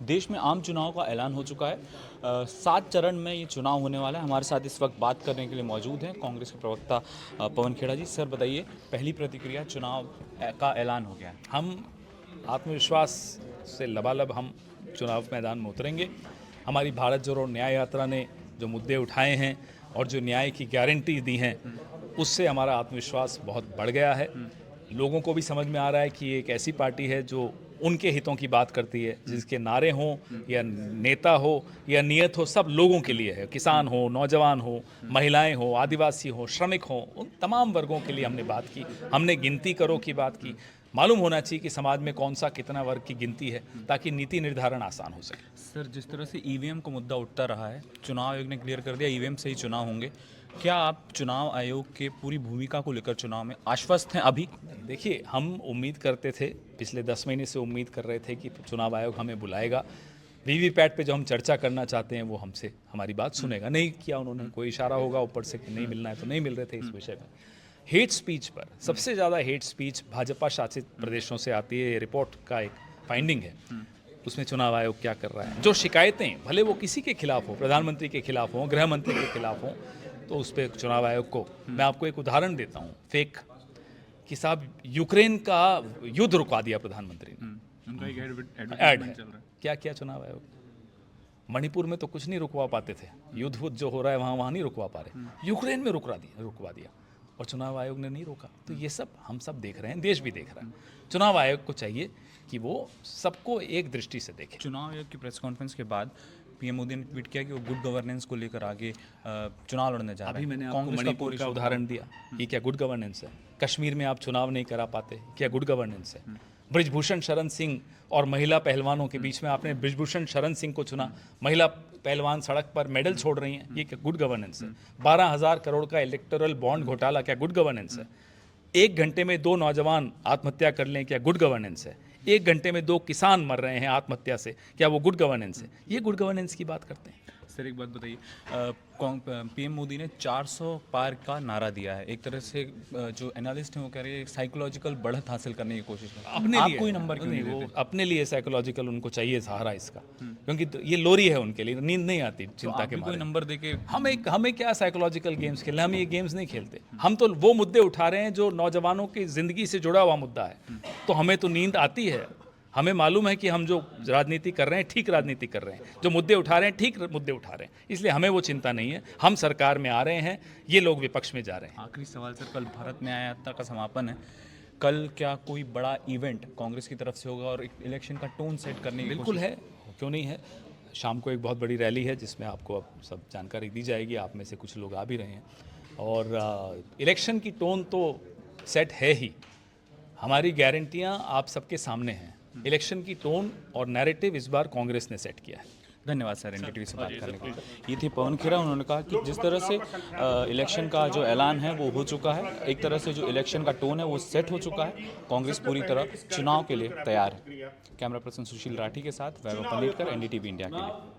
देश में आम चुनाव का ऐलान हो चुका है। 7 चरण में ये चुनाव होने वाला है। हमारे साथ इस वक्त बात करने के लिए मौजूद हैं कांग्रेस के प्रवक्ता पवन खेड़ा जी। सर बताइए, पहली प्रतिक्रिया, चुनाव का ऐलान हो गया है। हम आत्मविश्वास से लबालब हम चुनाव मैदान में उतरेंगे। हमारी भारत जोड़ो न्याय यात्रा ने जो मुद्दे उठाए हैं और जो न्याय की गारंटी दी हैं, उससे हमारा आत्मविश्वास बहुत बढ़ गया है। लोगों को भी समझ में आ रहा है कि ये एक ऐसी पार्टी है जो उनके हितों की बात करती है, जिसके नारे हों या नेता हो या नियत हो, सब लोगों के लिए है। किसान हो, नौजवान हो, महिलाएं हो, आदिवासी हो, श्रमिक हो, उन तमाम वर्गों के लिए हमने बात की। हमने गिनती करो की बात की। मालूम होना चाहिए कि समाज में कौन सा कितना वर्ग की गिनती है, ताकि नीति निर्धारण आसान हो सके। सर, जिस तरह से ईवीएम का मुद्दा उठता रहा है, चुनाव आयोग ने क्लियर कर दिया ईवीएम से ही चुनाव होंगे। क्या आप चुनाव आयोग के पूरी भूमिका को लेकर चुनाव में आश्वस्त हैं अभी? देखिए, हम उम्मीद करते थे, पिछले 10 महीने से उम्मीद कर रहे थे कि चुनाव आयोग हमें बुलाएगा, वीवीपैट पे जो हम चर्चा करना चाहते हैं वो हमसे हमारी बात सुनेगा। नहीं किया उन्होंने। कोई इशारा होगा ऊपर से कि नहीं मिलना है तो नहीं मिल रहे थे इस विषय में। हेट स्पीच पर सबसे ज़्यादा हेट स्पीच भाजपा शासित प्रदेशों से आती है। ये रिपोर्ट का एक फाइंडिंग है। उसमें चुनाव आयोग क्या कर रहा है, जो शिकायतें भले वो किसी के खिलाफ हो, प्रधानमंत्री के खिलाफ हो, गृह मंत्री के खिलाफ हो, तो उस पर चुनाव आयोग को, मैं आपको एक उदाहरण देता हूँ फेक, कि साहब यूक्रेन का युद्ध रुकवा दिया प्रधानमंत्री ने। उनका एक ऐड एडवर्टाइजमेंट है। चल रहा है। क्या किया चुनाव आयोग? मणिपुर में तो कुछ नहीं रुकवा पाते थे, युद्ध जो हो रहा है वहाँ नहीं रुकवा पा रहे, यूक्रेन में रुकवा दिया और चुनाव आयोग ने नहीं रोका। तो ये सब हम सब देख रहे हैं, देश भी देख रहा है। चुनाव आयोग को चाहिए कि वो सबको एक दृष्टि से देखे। चुनाव आयोग की प्रेस कॉन्फ्रेंस के बाद पीएम मोदी ने ट्वीट किया कि वो गुड गवर्नेंस को लेकर आगे चुनाव लड़ने जा रहे हैं। अभी मैंने आपको कांग्रेस मणिपुर का उदाहरण दिया। ये क्या गुड गवर्नेंस है? कश्मीर में आप चुनाव नहीं करा पाते, क्या गुड गवर्नेंस है? बृजभूषण शरण सिंह और महिला पहलवानों के बीच में आपने बृजभूषण शरण सिंह को चुना, महिला पहलवान सड़क पर मेडल छोड़ रही हैं, ये क्या गुड गवर्नेंस है? 12,000 करोड़ का इलेक्टोरल बॉन्ड घोटाला, क्या गुड गवर्नेंस है? 1 घंटे में 2 नौजवान आत्महत्या कर लें, क्या गुड गवर्नेंस है? 1 घंटे में 2 किसान मर रहे हैं आत्महत्या से, क्या वो गुड गवर्नेंस है? ये गुड गवर्नेंस की बात करते हैं। सर, एक बात बताइए, पीएम मोदी ने 400 पार का नारा दिया है। एक तरह से जो एनालिस्ट हैं वो कह रहे हैं साइकोलॉजिकल बढ़त हासिल करने की कोशिश कर रहे हैं। अपने आप लिए कोई नंबर क्यों नहीं वो देते? अपने लिए साइकोलॉजिकल उनको चाहिए सहारा इसका, क्योंकि तो ये लोरी है उनके लिए, नींद नहीं आती तो चिंता आप के भी कोई मारे। नंबर देके हमें क्या साइकोलॉजिकल गेम्स खेलना, हम ये गेम्स नहीं खेलते। हम तो वो मुद्दे उठा रहे हैं जो नौजवानों की जिंदगी से जुड़ा हुआ मुद्दा है। तो हमें तो नींद आती है। हमें मालूम है कि हम जो राजनीति कर रहे हैं ठीक राजनीति कर रहे हैं, जो मुद्दे उठा रहे हैं ठीक मुद्दे उठा रहे हैं, इसलिए हमें वो चिंता नहीं है। हम सरकार में आ रहे हैं, ये लोग विपक्ष में जा रहे हैं। आखिरी सवाल सर, कल भारत न्याय यात्रा का समापन है। कल क्या कोई बड़ा इवेंट कांग्रेस की तरफ से होगा और इलेक्शन का टोन सेट करने की बिल्कुल है, क्यों नहीं है। शाम को एक बहुत बड़ी रैली है जिसमें आपको अब सब जानकारी दी जाएगी। आप में से कुछ लोग आ भी रहे हैं। और इलेक्शन की टोन तो सेट है ही। हमारी गारंटियां आप सबके सामने हैं। इलेक्शन की टोन और नैरेटिव इस बार कांग्रेस ने सेट किया है। धन्यवाद सर एनडीटीवी से बात करने के लिए। ये थी पवन खेड़ा। उन्होंने कहा कि जिस तरह से इलेक्शन का जो ऐलान है वो हो चुका है, एक तरह से जो इलेक्शन का टोन है वो सेट हो चुका है। कांग्रेस पूरी तरह चुनाव के लिए तैयार है। कैमरा पर्सन सुशील राठी के साथ वैभव पनीटकर, एनडीटीवी इंडिया के लिए।